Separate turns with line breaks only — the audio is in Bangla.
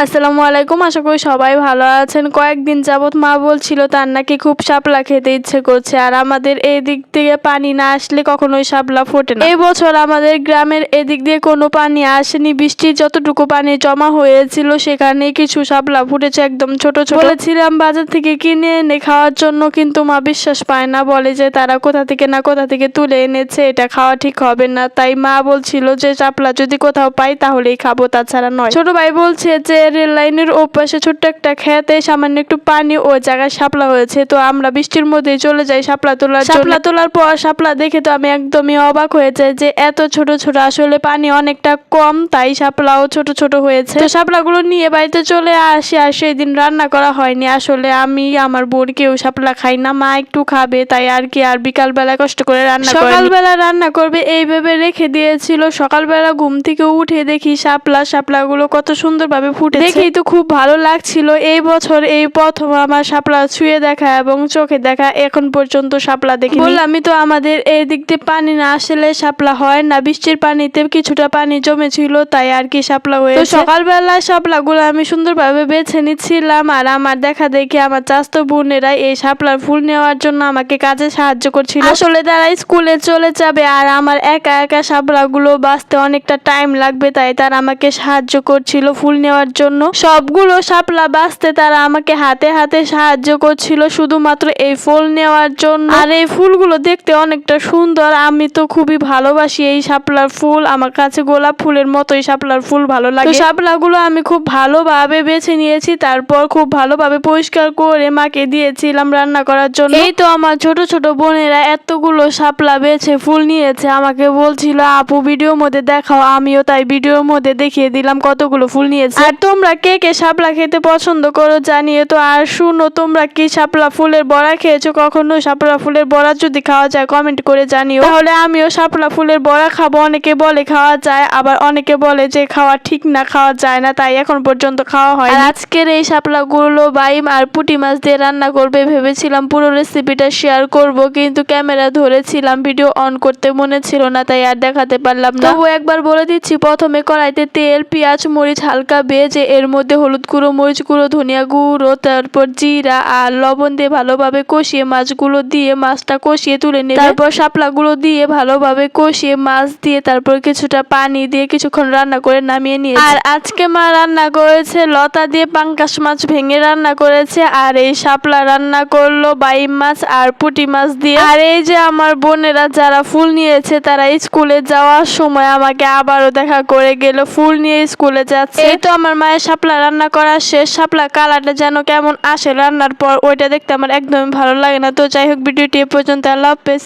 আসসালামু আলাইকুম। আশা করি সবাই ভালো আছেন। কয়েকদিন যাবত মা বলছিল তার নাকি খুব শাপলা খেতে ইচ্ছে করছে, আর আমাদের এই দিক থেকে পানি না আসলে কখনোই শাপলা ফোটে না। এই বছর আমাদের গ্রামের এদিক দিয়ে কোনো পানি আসেনি। বৃষ্টির যতটুকু পানি জমা হয়েছিল সেখানে কিছু শাপলা ফুটেছে, একদম ছোট ছোট। বলেছিলাম বাজার থেকে কিনে এনে খাওয়ার জন্য, কিন্তু মা বিশ্বাস পায় না, বলে যে তারা কোথা থেকে তুলে এনেছে, এটা খাওয়া ঠিক হবে না। তাই মা বলছিল যে শাপলা যদি কোথাও পাই তাহলেই খাবো, তাছাড়া নয়। ছোট ভাই বলছে যে রেল লাইনের ওপাশে ছোট্ট একটা খেতে সামান্য একটু পানি, ওই জায়গায় শাপলা হয়েছে। তো আমরা বৃষ্টির মধ্যে চলে যাই শাপলা তোলার পর শাপলা দেখে তো আমি একদমই অবাক হয়ে যাই যে এত ছোট ছোট, আসলে পানি অনেকটা কম, তাই শাপলাও ছোট ছোট হয়েছে। তো শাপলাগুলো নিয়ে বাড়িতে চলে আসি, আর সেই দিন রান্না করা হয়নি। আসলে আমি আমার বোন কেউ শাপলা খাই না, মা একটু খাবে, তাই আর কি। আর বিকালবেলা কষ্ট করে সকালবেলা রান্না করবে এই ভেবে রেখে দিয়েছিল। সকালবেলা ঘুম থেকে উঠে দেখি শাপলাগুলো কত সুন্দরভাবে ফুটে, দেখেই তো খুব ভালো লাগছিল। এই বছর এই প্রথম আমার শাপলা ছুঁয়ে দেখা এবং চোখে দেখা, এখন পর্যন্ত শাপলা দেখি। বললামই তো আমাদের এই দিক দিয়ে পানি না আসলে শাপলা হয় না। বৃষ্টির পানিতে কিছুটা পানি জমেছিল, তাই আর কি শাপলা হয়েছে। সকালবেলা শাপলাগুলো আমি সুন্দরভাবে বেছে নিচ্ছিলাম, আর আমার দেখা দেখি আমার চাচাতো বোনেরা এই শাপলার ফুল নেওয়ার জন্য আমাকে কাজে সাহায্য করছিল। আসলে তারা স্কুলে চলে যাবে, আর আমার একা একা শাপলাগুলো বাঁচতে অনেকটা টাইম লাগবে, তাই তারা আমাকে সাহায্য করছিল ফুল নেওয়ার জন্য। সবগুলো শাপলা বাঁচতে তারা আমাকে হাতে হাতে সাহায্য করছিল শুধুমাত্র এই ফুল নেওয়ার জন্য। আর এই ফুলগুলো দেখতে অনেকটা সুন্দর, আমি তো খুবই ভালোবাসি এই শাপলার ফুল। আমার কাছে গোলাপ ফুলের মতোই শাপলার ফুল ভালো লাগে। শাপলাগুলো আমি খুব ভালোভাবে বেছে নিয়েছি, তারপর খুব ভালোভাবে পরিষ্কার করে মাকে দিয়েছিলাম রান্না করার জন্য। এই তো আমার ছোট ছোট বোনেরা এতগুলো শাপলা বেছে ফুল নিয়েছে, আমাকে বলছিল আপু ভিডিওর মধ্যে দেখাও, আমিও তাই ভিডিওর মধ্যে দেখিয়ে দিলাম কতগুলো ফুল নিয়েছে। আর তোমরা কে কে শাপলা খেতে পছন্দ করো জানিয়ে তো। আর শুনো, তোমরা কি শাপলা ফুলের বড়া খেয়েছো কখনো? শাপলা ফুলের বড়া যদি খাওয়া যায় কমেন্ট করে জানিও, তাহলে আমিও শাপলা ফুলের বড়া খাবো। অনেকে বলে খাওয়া যায়, আবার অনেকে বলে যে খাওয়া ঠিক না, খাওয়া যায় না, তাই এখন পর্যন্ত খাওয়া হয়। আর আজকের এই শাপলাগুলো বাইম আর পুঁটি মাছ দিয়ে রান্না করবে ভেবেছিলাম, পুরো রেসিপিটা শেয়ার করব, কিন্তু ক্যামেরা ধরেছিলাম, ভিডিও অন করতে মনে ছিল না, তাই আর দেখাতে পারলাম না। তবু একবার বলে দিচ্ছি, প্রথমে কড়াইতে তেল, পেঁয়াজ, মরিচ হালকা ভেজে এর মধ্যে হলুদ গুঁড়ো, মরিচ গুঁড়ো, ধনিয়া গুঁড়ো, তারপর জিরা আর লবণ দিয়ে ভালোভাবে কষিয়ে মাছগুলো দিয়ে মাছটা কষিয়ে তুলে নেবে। তারপর শাপলাগুলো দিয়ে ভালোভাবে কষিয়ে মাছ দিয়ে তারপর কিছুটা পানি দিয়ে কিছুক্ষণ রান্না করে নামিয়ে নিয়েছে। আর আজকে মা রান্না করেছে লতা দিয়ে পাঙ্গাস মাছ ভেঙে রান্না করেছে, আর এই শাপলা রান্না করলো বাইম মাছ আর পুঁটি মাছ দিয়ে। আর এই যে আমার বোনেরা যারা ফুল নিয়েছে তারা স্কুলে যাওয়ার সময় আমাকে আবারও দেখা করে গেল, ফুল নিয়ে স্কুলে যাচ্ছে। এই তো আমার মায়ের শাপলা রান্না করা শেষ। শাপলা কালারটা যেন কেমন আসে রান্নার পর, ওইটা দেখতে আমার একদমই ভালো লাগে না। তো যাই হোক, ভিডিওটি এ পর্যন্ত। আল্লাহ হাফেজ।